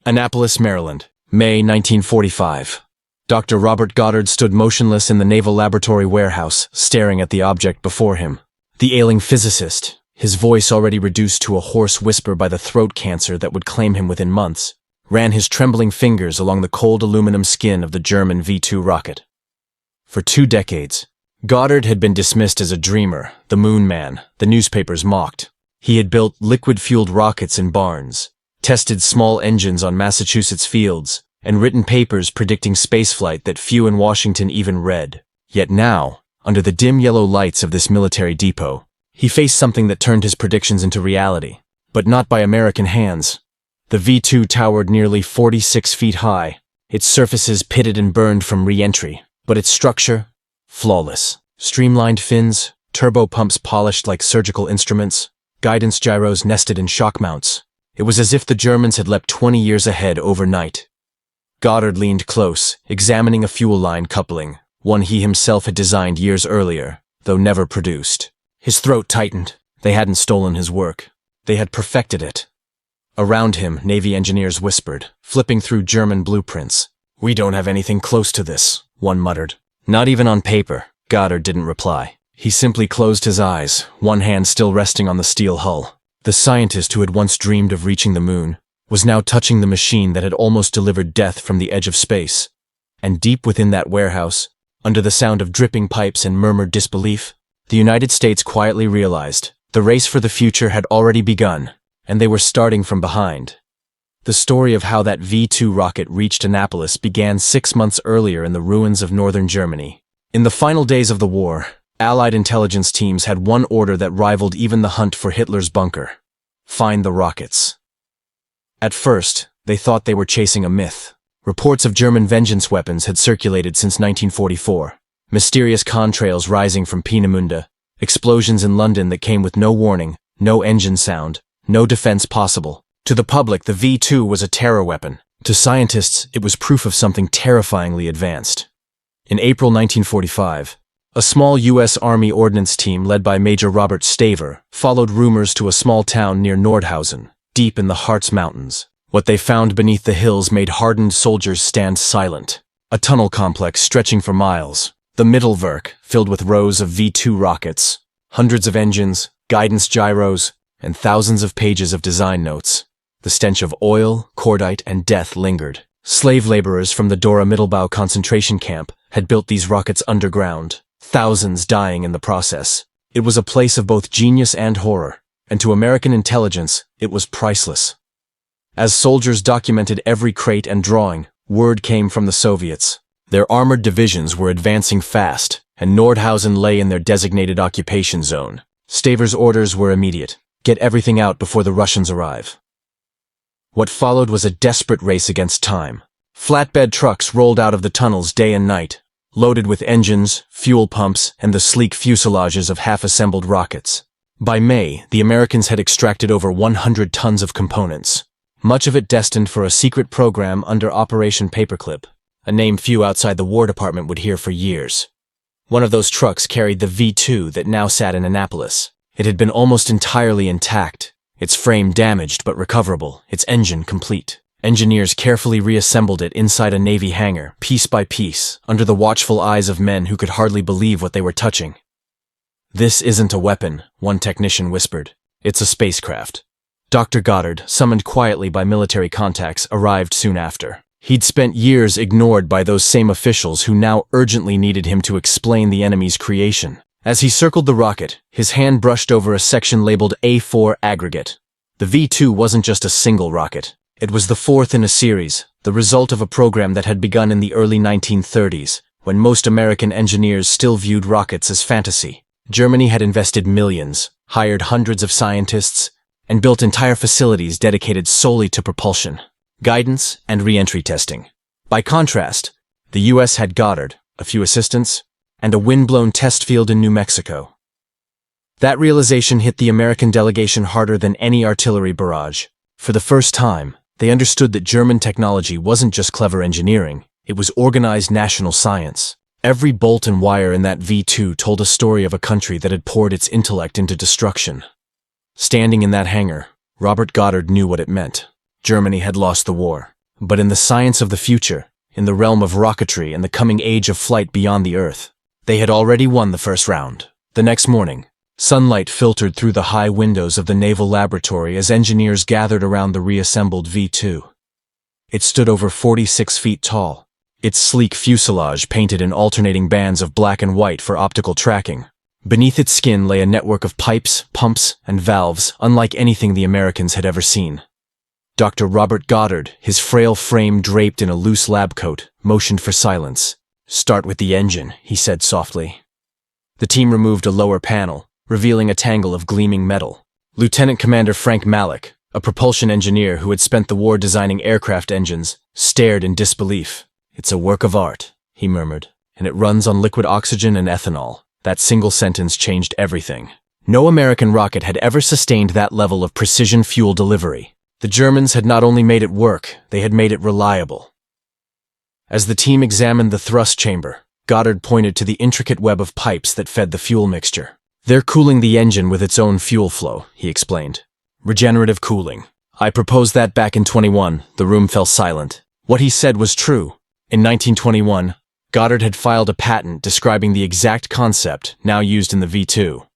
Annapolis, Maryland, May 1945. Dr. Robert Goddard stood motionless in the Naval Laboratory warehouse, staring at the object before him. The ailing physicist, his voice already reduced to a hoarse whisper by the throat cancer that would claim him within months, ran his trembling fingers along the cold aluminum skin of the German V-2 rocket. For 2 decades, Goddard had been dismissed as a dreamer, the moon man, the newspapers mocked. He had built liquid-fueled rockets in barns, tested small engines on Massachusetts fields, and written papers predicting spaceflight that few in Washington even read. Yet now, under the dim yellow lights of this military depot, he faced something that turned his predictions into reality, but not by American hands. The V-2 towered nearly 46 feet high, its surfaces pitted and burned from re-entry, but its structure, flawless. Streamlined fins, turbo pumps polished like surgical instruments, guidance gyros nested in shock mounts. It was as if the Germans had leapt 20 years ahead overnight. Goddard leaned close, examining a fuel line coupling, one he himself had designed years earlier, though never produced. His throat tightened. They hadn't stolen his work. They had perfected it. Around him, Navy engineers whispered, flipping through German blueprints. "We don't have anything close to this," one muttered. "Not even on paper." Goddard didn't reply. He simply closed his eyes, one hand still resting on the steel hull. The scientist who had once dreamed of reaching the moon was now touching the machine that had almost delivered death from the edge of space. And deep within that warehouse, under the sound of dripping pipes and murmured disbelief, the United States quietly realized the race for the future had already begun, and they were starting from behind. The story of how that V-2 rocket reached Annapolis began 6 months earlier in the ruins of northern Germany. In the final days of the war, Allied intelligence teams had one order that rivaled even the hunt for Hitler's bunker: find the rockets. At first, they thought they were chasing a myth. Reports of German vengeance weapons had circulated since 1944. Mysterious contrails rising from Peenemünde, explosions in London that came with no warning, no engine sound, no defense possible. To the public, the V-2 was a terror weapon. To scientists, it was proof of something terrifyingly advanced. In April 1945, a small U.S. Army ordnance team led by Major Robert Staver followed rumors to a small town near Nordhausen, deep in the Harz Mountains. What they found beneath the hills made hardened soldiers stand silent. A tunnel complex stretching for miles, the Mittelwerk filled with rows of V-2 rockets, hundreds of engines, guidance gyros, and thousands of pages of design notes. The stench of oil, cordite, and death lingered. Slave laborers from the Dora Mittelbau concentration camp had built these rockets underground, thousands dying in the process. It was a place of both genius and horror, and to American intelligence, it was priceless. As soldiers documented every crate and drawing, word came from the Soviets. Their armored divisions were advancing fast, and Nordhausen lay in their designated occupation zone. Staver's orders were immediate: get everything out before the Russians arrive. What followed was a desperate race against time. Flatbed trucks rolled out of the tunnels day and night, loaded with engines, fuel pumps, and the sleek fuselages of half-assembled rockets. By May, the Americans had extracted over 100 tons of components, much of it destined for a secret program under Operation Paperclip, a name few outside the War Department would hear for years. One of those trucks carried the V-2 that now sat in Annapolis. It had been almost entirely intact, its frame damaged but recoverable, its engine complete. Engineers carefully reassembled it inside a Navy hangar, piece by piece, under the watchful eyes of men who could hardly believe what they were touching. "This isn't a weapon," one technician whispered. "It's a spacecraft." Dr. Goddard, summoned quietly by military contacts, arrived soon after. He'd spent years ignored by those same officials who now urgently needed him to explain the enemy's creation. As he circled the rocket, his hand brushed over a section labeled A4 Aggregate. The V-2 wasn't just a single rocket. It was the fourth in a series, the result of a program that had begun in the early 1930s, when most American engineers still viewed rockets as fantasy. Germany had invested millions, hired hundreds of scientists, and built entire facilities dedicated solely to propulsion, guidance, and re-entry testing. By contrast, the U.S. had Goddard, a few assistants, and a wind-blown test field in New Mexico. That realization hit the American delegation harder than any artillery barrage. For the first time, they understood that German technology wasn't just clever engineering, it was organized national science. Every bolt and wire in that V-2 told a story of a country that had poured its intellect into destruction. Standing in that hangar, Robert Goddard knew what it meant. Germany had lost the war. but in the science of the future, in the realm of rocketry and the coming age of flight beyond the Earth. They had already won the first round. The next morning, sunlight filtered through the high windows of the naval laboratory as engineers gathered around the reassembled V-2. It stood over 46 feet tall, its sleek fuselage painted in alternating bands of black and white for optical tracking. Beneath its skin lay a network of pipes, pumps, and valves unlike anything the Americans had ever seen. Dr. Robert Goddard, his frail frame draped in a loose lab coat, motioned for silence. "Start with the engine," he said softly. The team removed a lower panel, revealing a tangle of gleaming metal. Lieutenant Commander Frank Malick, a propulsion engineer who had spent the war designing aircraft engines, stared in disbelief. "It's a work of art," he murmured, "and it runs on liquid oxygen and ethanol." That single sentence changed everything. No American rocket had ever sustained that level of precision fuel delivery. The Germans had not only made it work, they had made it reliable. As the team examined the thrust chamber, Goddard pointed to the intricate web of pipes that fed the fuel mixture. "They're cooling the engine with its own fuel flow," he explained. "Regenerative cooling. I proposed that back in 21. The room fell silent. What he said was true. In 1921, Goddard had filed a patent describing the exact concept now used in the V-2.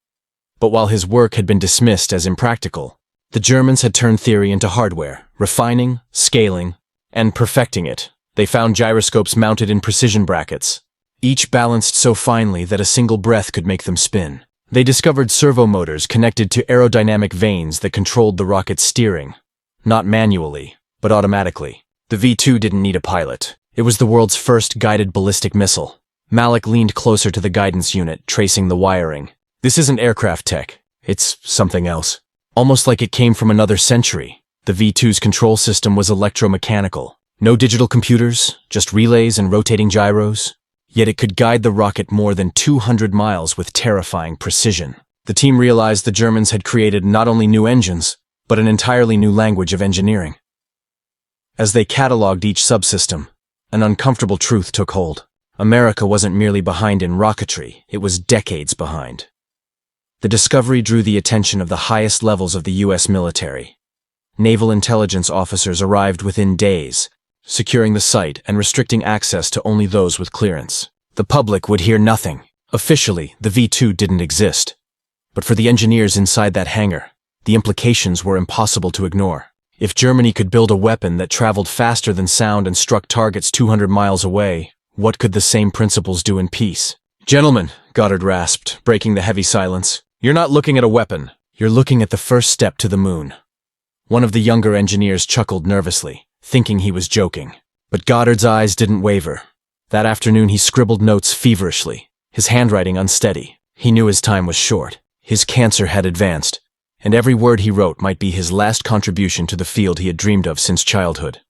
But while his work had been dismissed as impractical, the Germans had turned theory into hardware, refining, scaling, and perfecting it. They found gyroscopes mounted in precision brackets, each balanced so finely that a single breath could make them spin. They discovered servo motors connected to aerodynamic vanes that controlled the rocket's steering, not manually, but automatically. The V-2 didn't need a pilot. It was the world's first guided ballistic missile. Malick leaned closer to the guidance unit, tracing the wiring. "This isn't aircraft tech. It's something else. Almost like it came from another century." The V-2's control system was electromechanical. No digital computers, just relays and rotating gyros. Yet it could guide the rocket more than 200 miles with terrifying precision. The team realized the Germans had created not only new engines, but an entirely new language of engineering. As they cataloged each subsystem, an uncomfortable truth took hold. America wasn't merely behind in rocketry, it was decades behind. The discovery drew the attention of the highest levels of the U.S. military. Naval intelligence officers arrived within days, securing the site and restricting access to only those with clearance. The public would hear nothing. Officially, the V-2 didn't exist. But for the engineers inside that hangar, the implications were impossible to ignore. If Germany could build a weapon that traveled faster than sound and struck targets 200 miles away, what could the same principles do in peace? "Gentlemen," Goddard rasped, breaking the heavy silence, "you're not looking at a weapon. You're looking at the first step to the moon." One of the younger engineers chuckled nervously, thinking he was joking. But Goddard's eyes didn't waver. That afternoon he scribbled notes feverishly, his handwriting unsteady. He knew his time was short. His cancer had advanced, and every word he wrote might be his last contribution to the field he had dreamed of since childhood.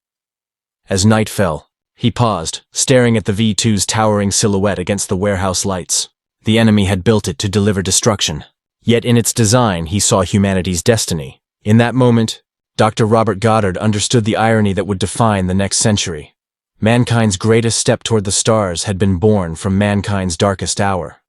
As night fell, he paused, staring at the V-2's towering silhouette against the warehouse lights. The enemy had built it to deliver destruction. Yet in its design he saw humanity's destiny. In that moment, Dr. Robert Goddard understood the irony that would define the next century. Mankind's greatest step toward the stars had been born from mankind's darkest hour.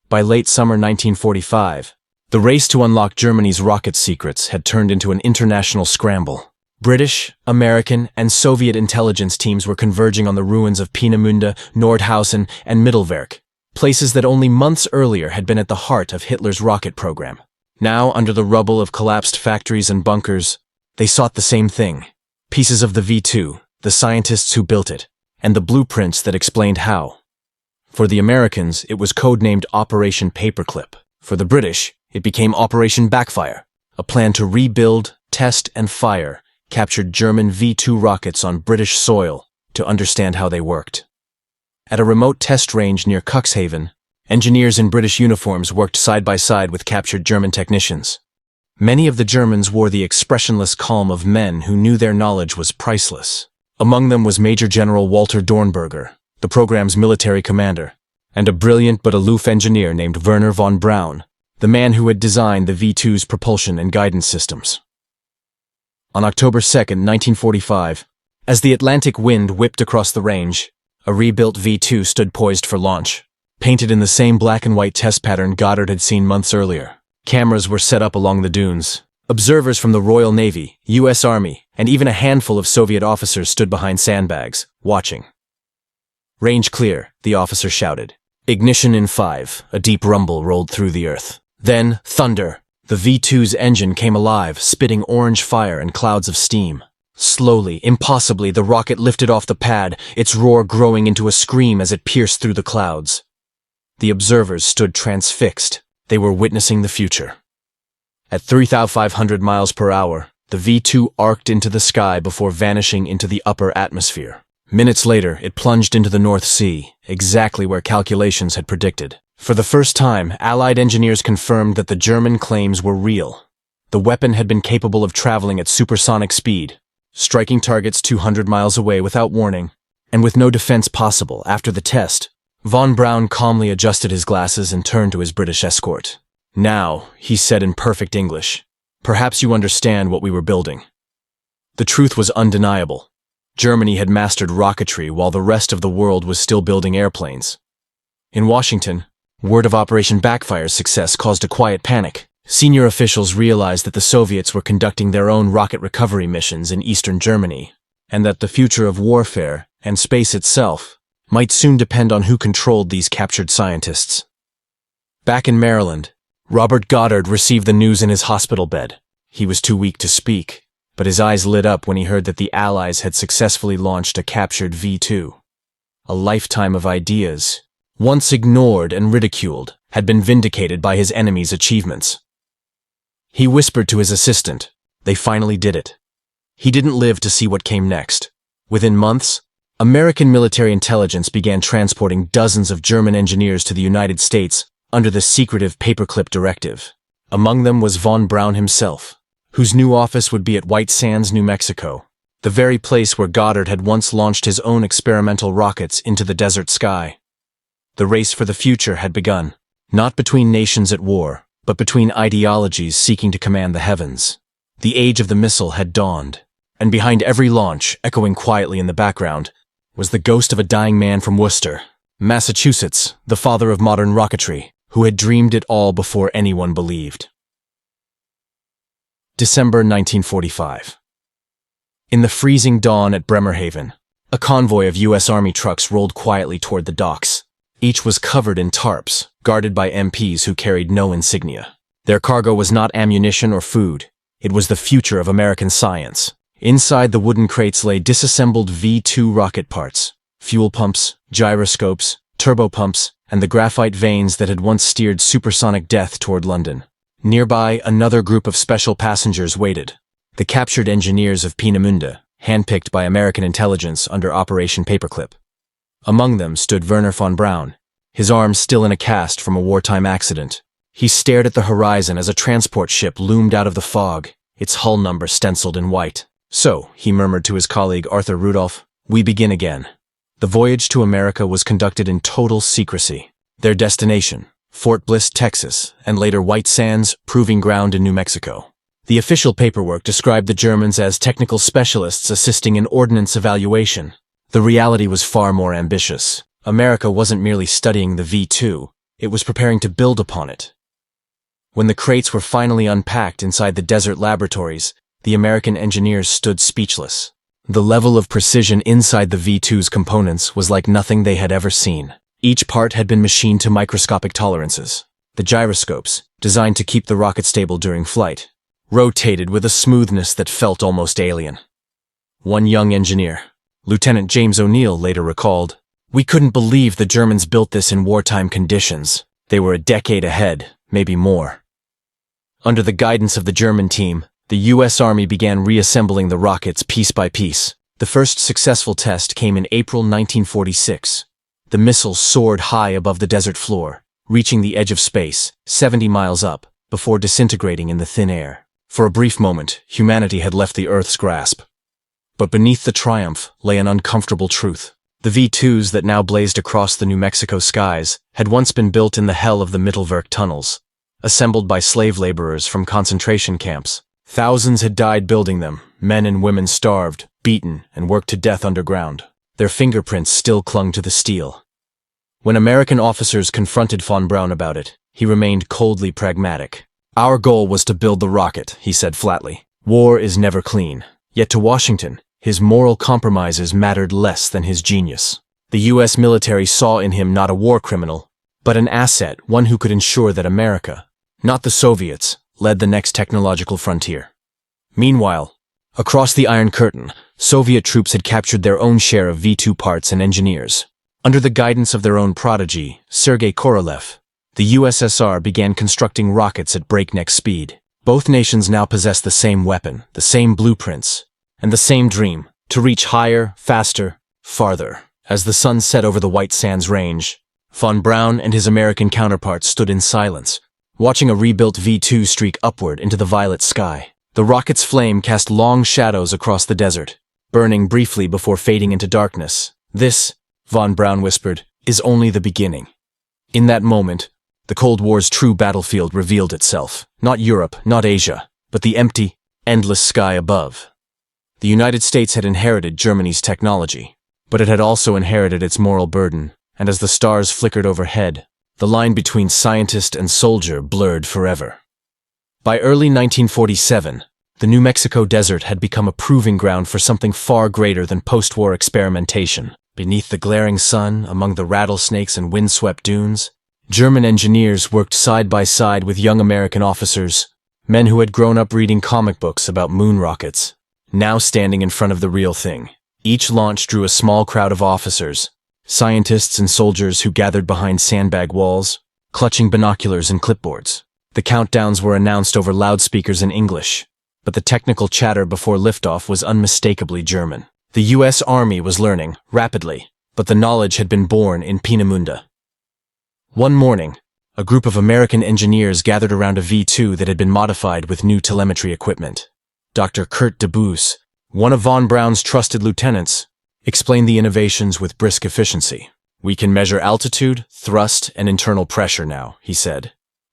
By late summer 1945, the race to unlock Germany's rocket secrets had turned into an international scramble. British, American, and Soviet intelligence teams were converging on the ruins of Peenemünde, Nordhausen, and Mittelwerk, places that only months earlier had been at the heart of Hitler's rocket program. Now, under the rubble of collapsed factories and bunkers, they sought the same thing: pieces of the V-2, the scientists who built it, and the blueprints that explained how. For the Americans, it was codenamed Operation Paperclip. For the British, it became Operation Backfire, a plan to rebuild, test, and fire captured German V-2 rockets on British soil to understand how they worked. At a remote test range near Cuxhaven, engineers in British uniforms worked side by side with captured German technicians. Many of the Germans wore the expressionless calm of men who knew their knowledge was priceless. Among them was Major General Walter Dornberger, the program's military commander, and a brilliant but aloof engineer named Werner von Braun, the man who had designed the V-2's propulsion and guidance systems. On October 2, 1945, as the Atlantic wind whipped across the range, a rebuilt V-2 stood poised for launch. Painted in the same black and white test pattern Goddard had seen months earlier, cameras were set up along the dunes, Observers from the Royal Navy, U.S. Army, and even a handful of Soviet officers stood behind sandbags, watching. "Range clear," the officer shouted. "Ignition in 5, a deep rumble rolled through the earth. Then, thunder. The V-2's engine came alive, spitting orange fire and clouds of steam. Slowly, impossibly, the rocket lifted off the pad, its roar growing into a scream as it pierced through the clouds. The observers stood transfixed. They were witnessing the future. At 3,500 miles per hour, the V-2 arced into the sky before vanishing into the upper atmosphere. Minutes later, it plunged into the North Sea, exactly where calculations had predicted. For the first time, Allied engineers confirmed that the German claims were real. The weapon had been capable of traveling at supersonic speed, striking targets 200 miles away without warning, and with no defense possible. After the test, Von Braun calmly adjusted his glasses and turned to his British escort. "Now," he said in perfect English, "perhaps you understand what we were building." The truth was undeniable. Germany had mastered rocketry while the rest of the world was still building airplanes. In Washington, word of Operation Backfire's success caused a quiet panic. Senior officials realized that the Soviets were conducting their own rocket recovery missions in eastern Germany, and that the future of warfare, and space itself, might soon depend on who controlled these captured scientists. Back in Maryland, Robert Goddard received the news in his hospital bed. He was too weak to speak, but his eyes lit up when he heard that the Allies had successfully launched a captured V-2. A lifetime of ideas, once ignored and ridiculed, had been vindicated by his enemy's achievements. He whispered to his assistant, "They finally did it." He didn't live to see what came next. Within months, American military intelligence began transporting dozens of German engineers to the United States under the secretive paperclip directive. Among them was von Braun himself, whose new office would be at White Sands, New Mexico, the very place where Goddard had once launched his own experimental rockets into the desert sky. The race for the future had begun, not between nations at war, but between ideologies seeking to command the heavens. The age of the missile had dawned, and behind every launch, echoing quietly in the background, was the ghost of a dying man from Worcester, Massachusetts, the father of modern rocketry, who had dreamed it all before anyone believed. December 1945. In the freezing dawn at Bremerhaven, a convoy of U.S. Army trucks rolled quietly toward the docks. Each was covered in tarps, guarded by MPs who carried no insignia. Their cargo was not ammunition or food. It was the future of American science. Inside the wooden crates lay disassembled V-2 rocket parts, fuel pumps, gyroscopes, turbopumps, and the graphite vanes that had once steered supersonic death toward London. Nearby, another group of special passengers waited. The captured engineers of Peenemünde, handpicked by American intelligence under Operation Paperclip. Among them stood Werner von Braun, his arm still in a cast from a wartime accident. He stared at the horizon as a transport ship loomed out of the fog, its hull number stenciled in white. "So," he murmured to his colleague Arthur Rudolph, "we begin again." The voyage to America was conducted in total secrecy. Their destination, Fort Bliss, Texas, and later White Sands, proving ground in New Mexico. The official paperwork described the Germans as technical specialists assisting in ordnance evaluation. The reality was far more ambitious. America wasn't merely studying the V-2, it was preparing to build upon it. When the crates were finally unpacked inside the desert laboratories, the American engineers stood speechless. The level of precision inside the V-2's components was like nothing they had ever seen. Each part had been machined to microscopic tolerances. The gyroscopes, designed to keep the rocket stable during flight, rotated with a smoothness that felt almost alien. One young engineer, Lieutenant James O'Neill, later recalled, "We couldn't believe the Germans built this in wartime conditions. They were a decade ahead, maybe more." Under the guidance of the German team, the U.S. Army began reassembling the rockets piece by piece. The first successful test came in April 1946. The missiles soared high above the desert floor, reaching the edge of space, 70 miles up, before disintegrating in the thin air. For a brief moment, humanity had left the Earth's grasp. But beneath the triumph lay an uncomfortable truth. The V-2s that now blazed across the New Mexico skies had once been built in the hell of the Mittelwerk tunnels, assembled by slave laborers from concentration camps. Thousands had died building them, men and women starved, beaten, and worked to death underground. Their fingerprints still clung to the steel. When American officers confronted von Braun about it, he remained coldly pragmatic. Our goal was to build the rocket, he said flatly. War is never clean. Yet to Washington, his moral compromises mattered less than his genius. The U.S. military saw in him not a war criminal, but an asset, one who could ensure that America, not the Soviets, led the next technological frontier. Meanwhile, across the Iron Curtain, Soviet troops had captured their own share of V-2 parts and engineers. Under the guidance of their own prodigy, Sergei Korolev, the USSR began constructing rockets at breakneck speed. Both nations now possessed the same weapon, the same blueprints, and the same dream, to reach higher, faster, farther. As the sun set over the White Sands Range, von Braun and his American counterparts stood in silence, watching a rebuilt V-2 streak upward into the violet sky. The rocket's flame cast long shadows across the desert, burning briefly before fading into darkness. This, von Braun whispered, is only the beginning. In that moment, the Cold War's true battlefield revealed itself. Not Europe, not Asia, but the empty, endless sky above. The United States had inherited Germany's technology, but it had also inherited its moral burden, and as the stars flickered overhead, the line between scientist and soldier blurred forever. By early 1947, the New Mexico desert had become a proving ground for something far greater than post-war experimentation. Beneath the glaring sun, among the rattlesnakes and windswept dunes, German engineers worked side by side with young American officers, men who had grown up reading comic books about moon rockets, now standing in front of the real thing. Each launch drew a small crowd of officers, scientists and soldiers who gathered behind sandbag walls, clutching binoculars and clipboards. The countdowns were announced over loudspeakers in English, but the technical chatter before liftoff was unmistakably German. The U.S. Army was learning, rapidly, but the knowledge had been born in Peenemünde. One morning, a group of American engineers gathered around a V-2 that had been modified with new telemetry equipment. Dr. Kurt de Boos, one of von Braun's trusted lieutenants, explained the innovations with brisk efficiency. "We can measure altitude, thrust, and internal pressure now," he said,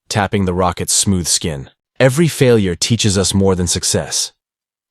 tapping the rocket's smooth skin. "Every failure teaches us more than success."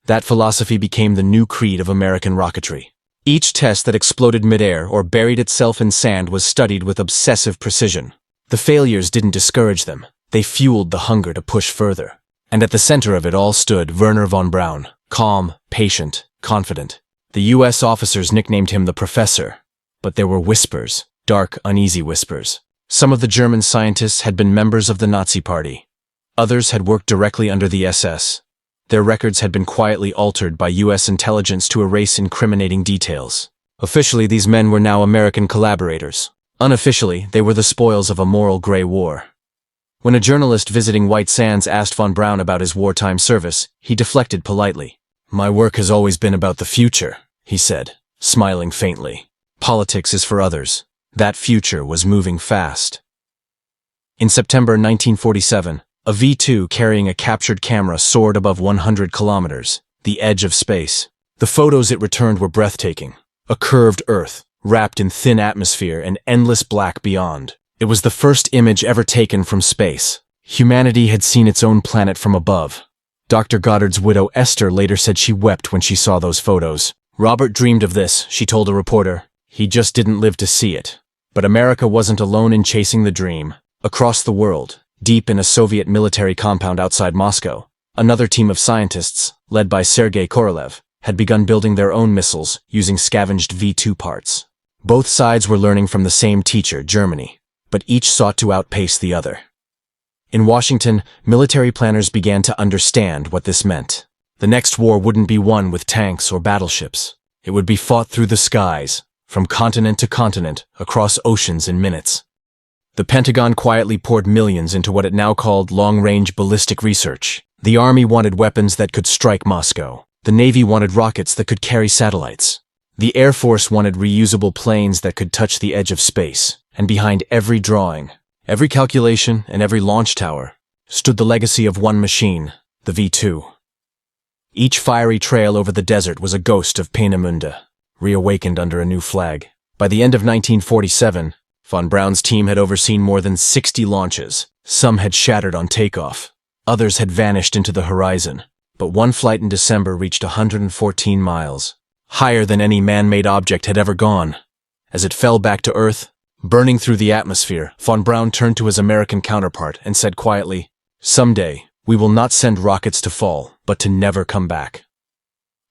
That philosophy became the new creed of American rocketry. Each test that exploded midair or buried itself in sand was studied with obsessive precision. The failures didn't discourage them. They fueled the hunger to push further. And at the center of it all stood Werner von Braun, calm, patient, confident. The U.S. officers nicknamed him the Professor. But there were whispers, dark, uneasy whispers. Some of the German scientists had been members of the Nazi Party. Others had worked directly under the SS. Their records had been quietly altered by U.S. intelligence to erase incriminating details. Officially, these men were now American collaborators. Unofficially, they were the spoils of a moral gray war. When a journalist visiting White Sands asked von Braun about his wartime service, he deflected politely. "My work has always been about the future," he said, smiling faintly. "Politics is for others." That future was moving fast. In September 1947, a V-2 carrying a captured camera soared above 100 kilometers, the edge of space. The photos it returned were breathtaking. A curved Earth, wrapped in thin atmosphere and endless black beyond. It was the first image ever taken from space. Humanity had seen its own planet from above. Dr. Goddard's widow Esther later said she wept when she saw those photos. "Robert dreamed of this," she told a reporter. "He just didn't live to see it." But America wasn't alone in chasing the dream. Across the world, deep in a Soviet military compound outside Moscow, another team of scientists, led by Sergei Korolev, had begun building their own missiles using scavenged V-2 parts. Both sides were learning from the same teacher, Germany, but each sought to outpace the other. In Washington, military planners began to understand what this meant. The next war wouldn't be won with tanks or battleships. It would be fought through the skies, from continent to continent, across oceans in minutes. The Pentagon quietly poured millions into what it now called long-range ballistic research. The Army wanted weapons that could strike Moscow. The Navy wanted rockets that could carry satellites. The Air Force wanted reusable planes that could touch the edge of space. And behind every drawing, every calculation, and every launch tower stood the legacy of one machine, the V-2. Each fiery trail over the desert was a ghost of Peenemünde, reawakened under a new flag. By the end of 1947, von Braun's team had overseen more than 60 launches. Some had shattered on takeoff. Others had vanished into the horizon. But one flight in December reached 114 miles, higher than any man-made object had ever gone. As it fell back to Earth, burning through the atmosphere, von Braun turned to his American counterpart and said quietly, Someday, we will not send rockets to fall, but to never come back.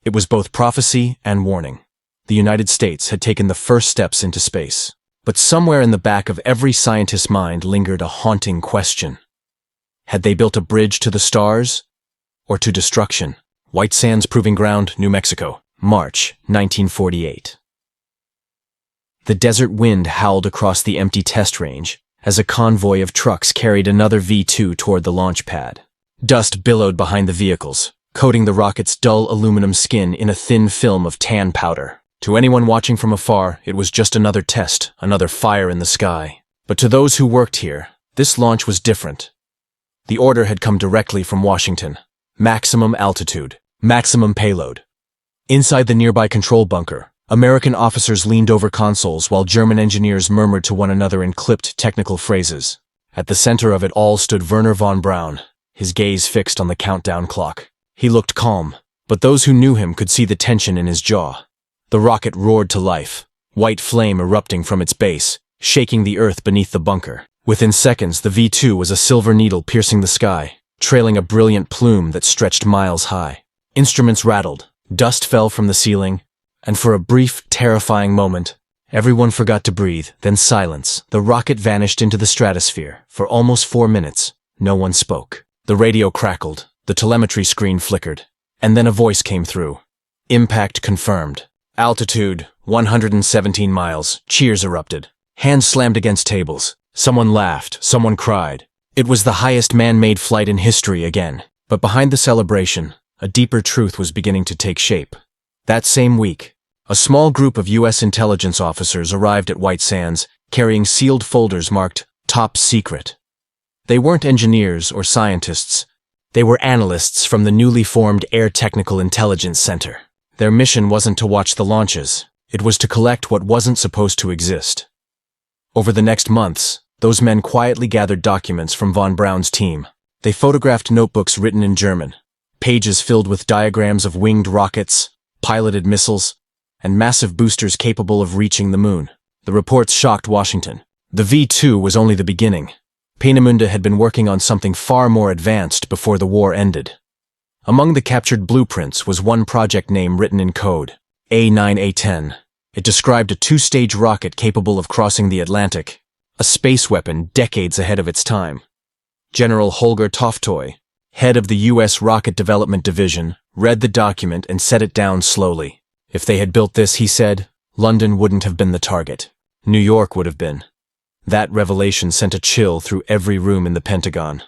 It was both prophecy and warning. The United States had taken the first steps into space. But somewhere in the back of every scientist's mind lingered a haunting question. Had they built a bridge to the stars or to destruction? White Sands Proving Ground, New Mexico, March 1948. The desert wind howled across the empty test range as a convoy of trucks carried another V-2 toward the launch pad. Dust billowed behind the vehicles, coating the rocket's dull aluminum skin in a thin film of tan powder. To anyone watching from afar, it was just another test, another fire in the sky. But to those who worked here, this launch was different. The order had come directly from Washington. Maximum altitude, maximum payload. Inside the nearby control bunker, American officers leaned over consoles while German engineers murmured to one another in clipped technical phrases. At the center of it all stood Wernher von Braun, his gaze fixed on the countdown clock. He looked calm, but those who knew him could see the tension in his jaw. The rocket roared to life, white flame erupting from its base, shaking the earth beneath the bunker. Within seconds, the V-2 was a silver needle piercing the sky, trailing a brilliant plume that stretched miles high. Instruments rattled, dust fell from the ceiling, and for a brief, terrifying moment, everyone forgot to breathe. Then silence. The rocket vanished into the stratosphere. For almost 4 minutes, no one spoke. The radio crackled, the telemetry screen flickered, and then a voice came through. Impact confirmed. Altitude, 117 miles. Cheers erupted. Hands slammed against tables. Someone laughed, someone cried. It was the highest man-made flight in history again. But behind the celebration, a deeper truth was beginning to take shape. That same week, a small group of U.S. intelligence officers arrived at White Sands, carrying sealed folders marked Top Secret. They weren't engineers or scientists. They were analysts from the newly formed Air Technical Intelligence Center. Their mission wasn't to watch the launches. It was to collect what wasn't supposed to exist. Over the next months, those men quietly gathered documents from von Braun's team. They photographed notebooks written in German, pages filled with diagrams of winged rockets, piloted missiles, and massive boosters capable of reaching the moon. The reports shocked Washington. The V-2 was only the beginning. Peenemünde had been working on something far more advanced before the war ended. Among the captured blueprints was one project name written in code, A9A10. It described a 2-stage rocket capable of crossing the Atlantic, a space weapon decades ahead of its time. General Holger Toftoy, head of the U.S. Rocket Development Division, read the document and set it down slowly. If they had built this, he said, London wouldn't have been the target. New York would have been. That revelation sent a chill through every room in the Pentagon.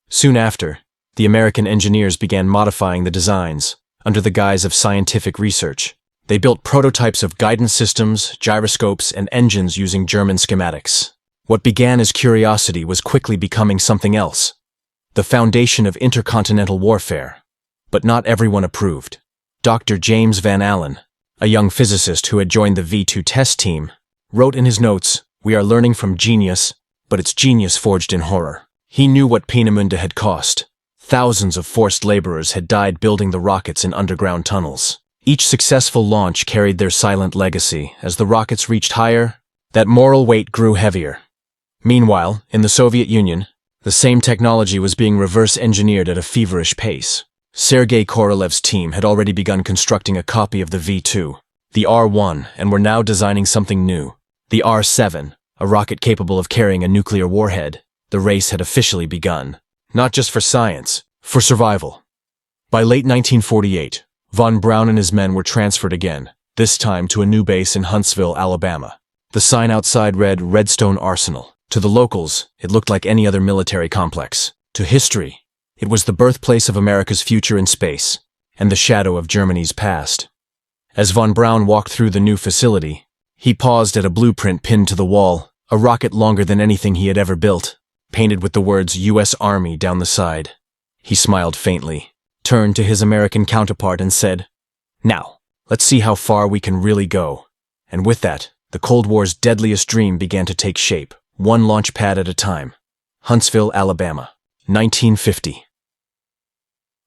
Soon after, the American engineers began modifying the designs, under the guise of scientific research. They built prototypes of guidance systems, gyroscopes, and engines using German schematics. What began as curiosity was quickly becoming something else, the foundation of intercontinental warfare. But not everyone approved. Dr. James Van Allen, a young physicist who had joined the V-2 test team, wrote in his notes, "We are learning from genius, but it's genius forged in horror." He knew what Peenemünde had cost. Thousands of forced laborers had died building the rockets in underground tunnels. Each successful launch carried their silent legacy. As the rockets reached higher, that moral weight grew heavier. Meanwhile, in the Soviet Union, the same technology was being reverse-engineered at a feverish pace. Sergei Korolev's team had already begun constructing a copy of the V-2, the R-1, and were now designing something new, the R-7, a rocket capable of carrying a nuclear warhead. The race had officially begun. Not just for science, for survival. By late 1948, von Braun and his men were transferred again, this time to a new base in Huntsville, Alabama. The sign outside read Redstone Arsenal. To the locals, it looked like any other military complex. To history, it was the birthplace of America's future in space, and the shadow of Germany's past. As von Braun walked through the new facility, he paused at a blueprint pinned to the wall, a rocket longer than anything he had ever built, painted with the words U.S. Army down the side. He smiled faintly, turned to his American counterpart and said, "Now, let's see how far we can really go." And with that, the Cold War's deadliest dream began to take shape, one launch pad at a time. Huntsville, Alabama, 1950.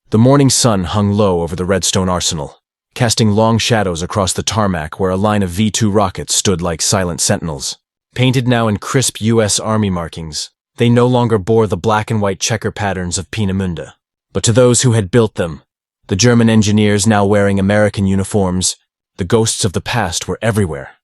The morning sun hung low over the Redstone Arsenal, casting long shadows across the tarmac where a line of V-2 rockets stood like silent sentinels. Painted now in crisp U.S. Army markings, They no longer bore the black and white checker patterns of Peenemünde. But to those who had built them, the German engineers now wearing American uniforms, the ghosts of the past were everywhere.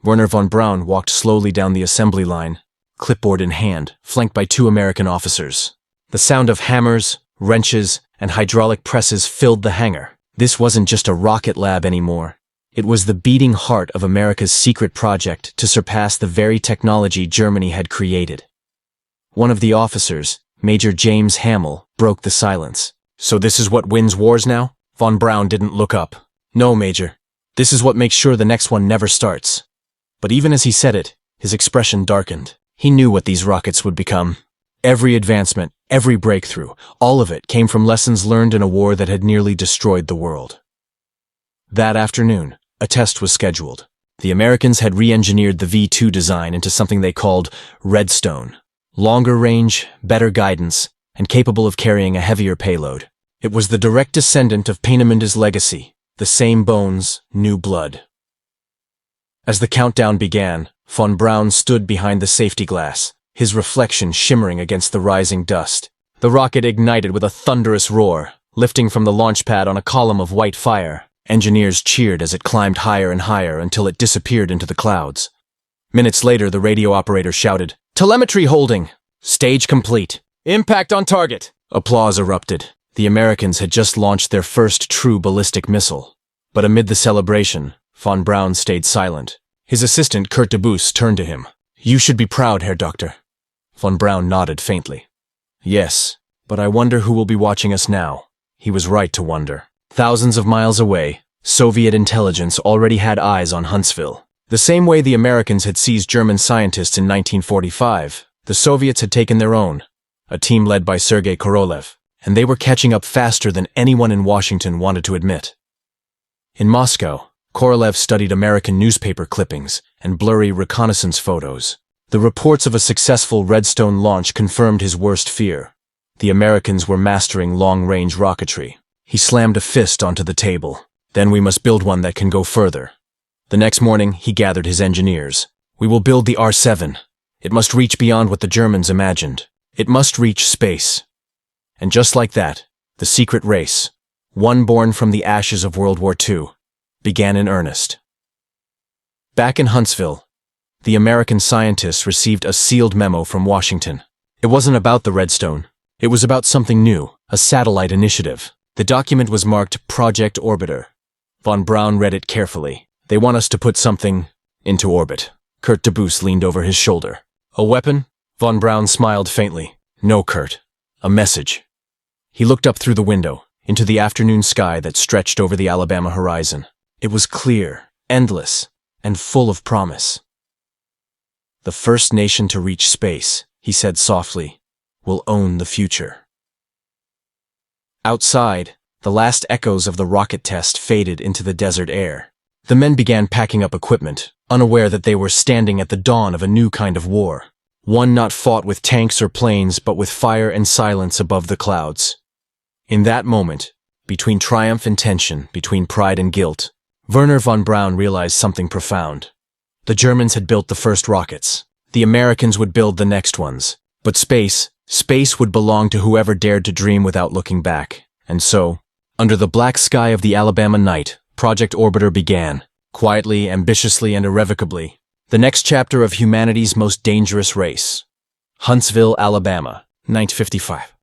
Werner von Braun walked slowly down the assembly line, clipboard in hand, flanked by 2 American officers. The sound of hammers, wrenches, and hydraulic presses filled the hangar. This wasn't just a rocket lab anymore. It was the beating heart of America's secret project to surpass the very technology Germany had created. One of the officers, Major James Hamill, broke the silence. "So this is what wins wars now?" Von Braun didn't look up. "No, Major. This is what makes sure the next one never starts." But even as he said it, his expression darkened. He knew what these rockets would become. Every advancement, every breakthrough, all of it came from lessons learned in a war that had nearly destroyed the world. That afternoon, a test was scheduled. The Americans had re-engineered the V-2 design into something they called Redstone. Longer range, better guidance, and capable of carrying a heavier payload. It was the direct descendant of Peenemunde's legacy, the same bones, new blood. As the countdown began, von Braun stood behind the safety glass, his reflection shimmering against the rising dust. The rocket ignited with a thunderous roar, lifting from the launch pad on a column of white fire. Engineers cheered as it climbed higher and higher until it disappeared into the clouds. Minutes later, the radio operator shouted, "Telemetry holding! Stage complete! Impact on target!" Applause erupted. The Americans had just launched their first true ballistic missile. But amid the celebration, von Braun stayed silent. His assistant, Kurt de Boos, turned to him. "You should be proud, Herr Doctor." Von Braun nodded faintly. "Yes, but I wonder who will be watching us now." He was right to wonder. Thousands of miles away, Soviet intelligence already had eyes on Huntsville. The same way the Americans had seized German scientists in 1945, the Soviets had taken their own, a team led by Sergei Korolev, and they were catching up faster than anyone in Washington wanted to admit. In Moscow, Korolev studied American newspaper clippings and blurry reconnaissance photos. The reports of a successful Redstone launch confirmed his worst fear. The Americans were mastering long-range rocketry. He slammed a fist onto the table. "Then we must build one that can go further." The next morning, he gathered his engineers. "We will build the R-7. It must reach beyond what the Germans imagined. It must reach space." And just like that, the secret race, one born from the ashes of World War II, began in earnest. Back in Huntsville, the American scientists received a sealed memo from Washington. It wasn't about the Redstone. It was about something new, a satellite initiative. The document was marked Project Orbiter. Von Braun read it carefully. "They want us to put something into orbit." Kurt de Boos leaned over his shoulder. "A weapon?" Von Braun smiled faintly. "No, Kurt. A message." He looked up through the window, into the afternoon sky that stretched over the Alabama horizon. It was clear, endless, and full of promise. "The first nation to reach space," he said softly, "will own the future." Outside, the last echoes of the rocket test faded into the desert air. The men began packing up equipment, unaware that they were standing at the dawn of a new kind of war. One not fought with tanks or planes, but with fire and silence above the clouds. In that moment, between triumph and tension, between pride and guilt, Werner von Braun realized something profound. The Germans had built the first rockets. The Americans would build the next ones. But space would belong to whoever dared to dream without looking back. And so, under the black sky of the Alabama night, Project Orbiter began, quietly, ambitiously, and irrevocably. The next chapter of humanity's most dangerous race. Huntsville, Alabama, 1955.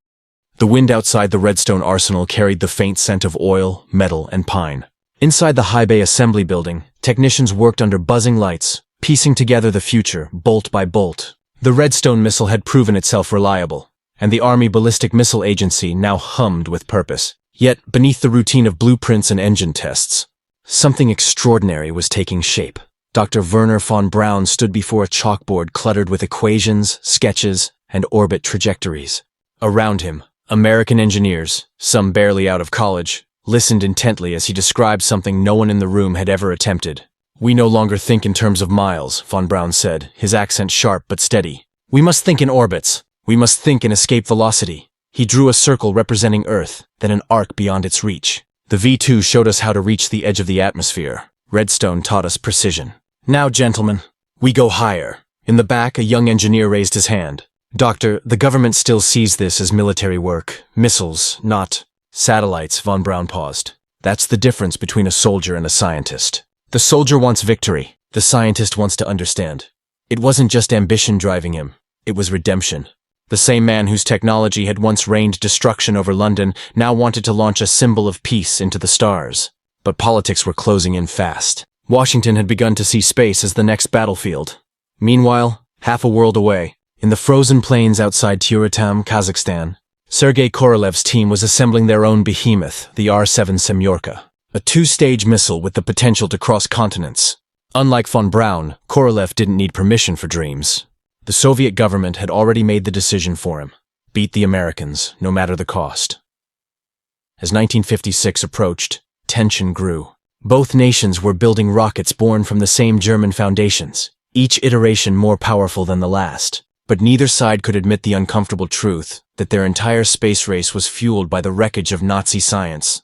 The wind outside the Redstone arsenal carried the faint scent of oil, metal, and pine. Inside the high bay assembly building, technicians worked under buzzing lights, piecing together the future, bolt by bolt. The Redstone missile had proven itself reliable, and the Army Ballistic Missile Agency now hummed with purpose. Yet, beneath the routine of blueprints and engine tests, something extraordinary was taking shape. Dr. Werner von Braun stood before a chalkboard cluttered with equations, sketches, and orbit trajectories. Around him, American engineers, some barely out of college, listened intently as he described something no one in the room had ever attempted. "We no longer think in terms of miles," von Braun said, his accent sharp but steady. "We must think in orbits. We must think in escape velocity." He drew a circle representing Earth, then an arc beyond its reach. "The V-2 showed us how to reach the edge of the atmosphere. Redstone taught us precision. Now, gentlemen, we go higher." In the back, a young engineer raised his hand. Doctor, the government still sees this as military work. Missiles, not satellites, Von Braun paused. That's the difference between a soldier and a scientist. The soldier wants victory. The scientist wants to understand. It wasn't just ambition driving him. It was redemption. The same man whose technology had once rained destruction over London now wanted to launch a symbol of peace into the stars. But politics were closing in fast. Washington had begun to see space as the next battlefield. Meanwhile, half a world away, in the frozen plains outside Tyuratam, Kazakhstan, Sergei Korolev's team was assembling their own behemoth, the R-7 Semyorka, a two-stage missile with the potential to cross continents. Unlike von Braun, Korolev didn't need permission for dreams. The Soviet government had already made the decision for him. Beat the Americans, no matter the cost. As 1956 approached, tension grew. Both nations were building rockets born from the same German foundations, each iteration more powerful than the last. But neither side could admit the uncomfortable truth that their entire space race was fueled by the wreckage of Nazi science.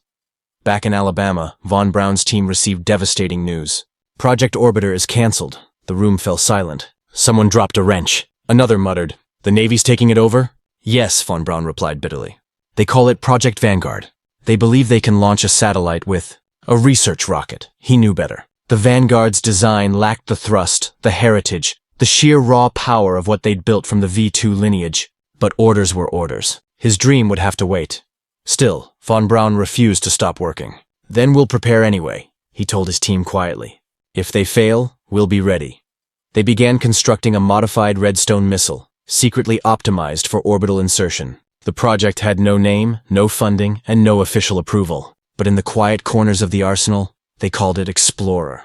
Back in Alabama, von Braun's team received devastating news. Project Orbiter is cancelled. The room fell silent. Someone dropped a wrench. Another muttered, "The Navy's taking it over?" "Yes," von Braun replied bitterly. "They call it Project Vanguard. They believe they can launch a satellite with a research rocket." He knew better. The Vanguard's design lacked the thrust, the heritage, the sheer raw power of what they'd built from the V-2 lineage. But orders were orders. His dream would have to wait. Still, von Braun refused to stop working. "Then we'll prepare anyway," he told his team quietly. "If they fail, we'll be ready." They began constructing a modified Redstone missile, secretly optimized for orbital insertion. The project had no name, no funding, and no official approval. But in the quiet corners of the arsenal, they called it Explorer.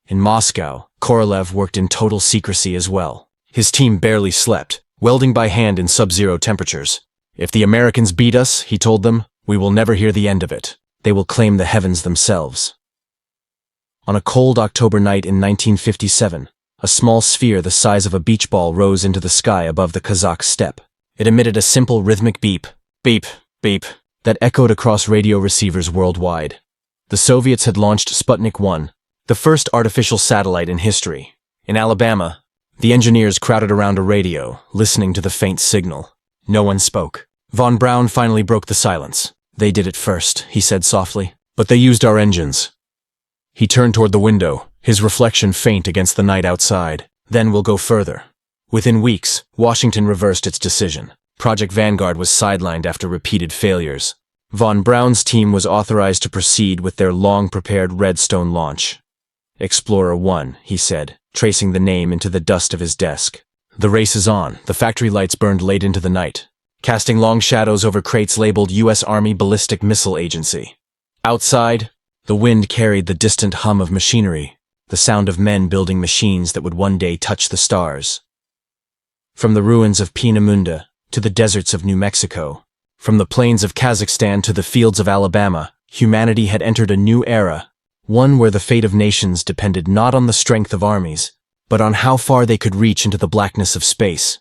In Moscow, Korolev worked in total secrecy as well. His team barely slept, welding by hand in sub-zero temperatures. "If the Americans beat us," he told them, "we will never hear the end of it. They will claim the heavens themselves." On a cold October night in 1957, a small sphere the size of a beach ball rose into the sky above the Kazakh steppe. It emitted a simple rhythmic beep, beep, beep, that echoed across radio receivers worldwide. The Soviets had launched Sputnik 1, the first artificial satellite in history. In Alabama, the engineers crowded around a radio, listening to the faint signal. No one spoke. Von Braun finally broke the silence. "They did it first," he said softly, "but they used our engines." He turned toward the window, his reflection faint against the night outside. "Then we'll go further." Within weeks, Washington reversed its decision. Project Vanguard was sidelined after repeated failures. Von Braun's team was authorized to proceed with their long-prepared Redstone launch. "Explorer 1, he said, tracing the name into the dust of his desk. "The race is on." The factory lights burned late into the night, casting long shadows over crates labeled U.S. Army Ballistic Missile Agency. Outside, the wind carried the distant hum of machinery, the sound of men building machines that would one day touch the stars. From the ruins of Peenemünde to the deserts of New Mexico, from the plains of Kazakhstan to the fields of Alabama, humanity had entered a new era, one where the fate of nations depended not on the strength of armies, but on how far they could reach into the blackness of space.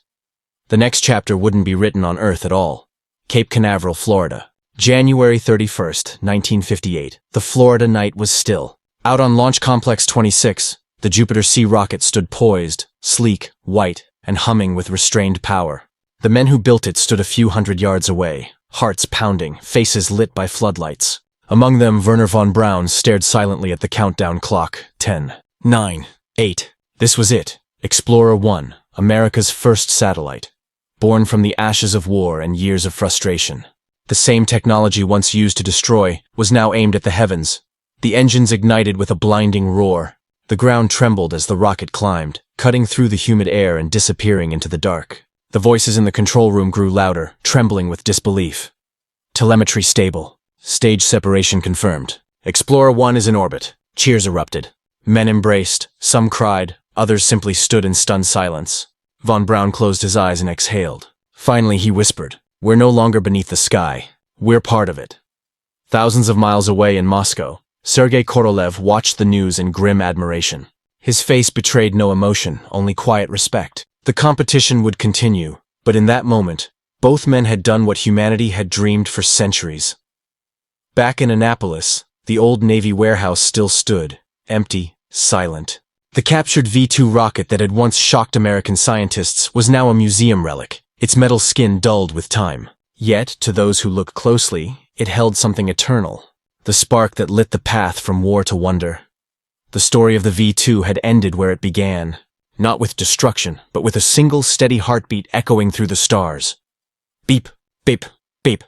The next chapter wouldn't be written on Earth at all. Cape Canaveral, Florida. January 31st, 1958. The Florida night was still. Out on Launch Complex 26, the Jupiter C rocket stood poised, sleek, white, and humming with restrained power. The men who built it stood a few hundred yards away, hearts pounding, faces lit by floodlights. Among them, Werner von Braun stared silently at the countdown clock. 10, 9, 8. This was it. Explorer 1, America's first satellite. Born from the ashes of war and years of frustration. The same technology once used to destroy was now aimed at the heavens. The engines ignited with a blinding roar. The ground trembled as the rocket climbed, cutting through the humid air and disappearing into the dark. The voices in the control room grew louder, trembling with disbelief. "Telemetry stable. Stage separation confirmed. Explorer 1 is in orbit." Cheers erupted. Men embraced, some cried, others simply stood in stunned silence. Von Braun closed his eyes and exhaled. Finally he whispered, "We're no longer beneath the sky. We're part of it." Thousands of miles away in Moscow, Sergei Korolev watched the news in grim admiration. His face betrayed no emotion, only quiet respect. The competition would continue, but in that moment, both men had done what humanity had dreamed for centuries. Back in Annapolis, the old Navy warehouse still stood, empty, silent. The captured V-2 rocket that had once shocked American scientists was now a museum relic, Its metal skin dulled with time. Yet, to those who looked closely, it held something eternal, the spark that lit the path from war to wonder. The story of the V-2 had ended where it began, not with destruction, but with a single steady heartbeat echoing through the stars. Beep, beep, beep.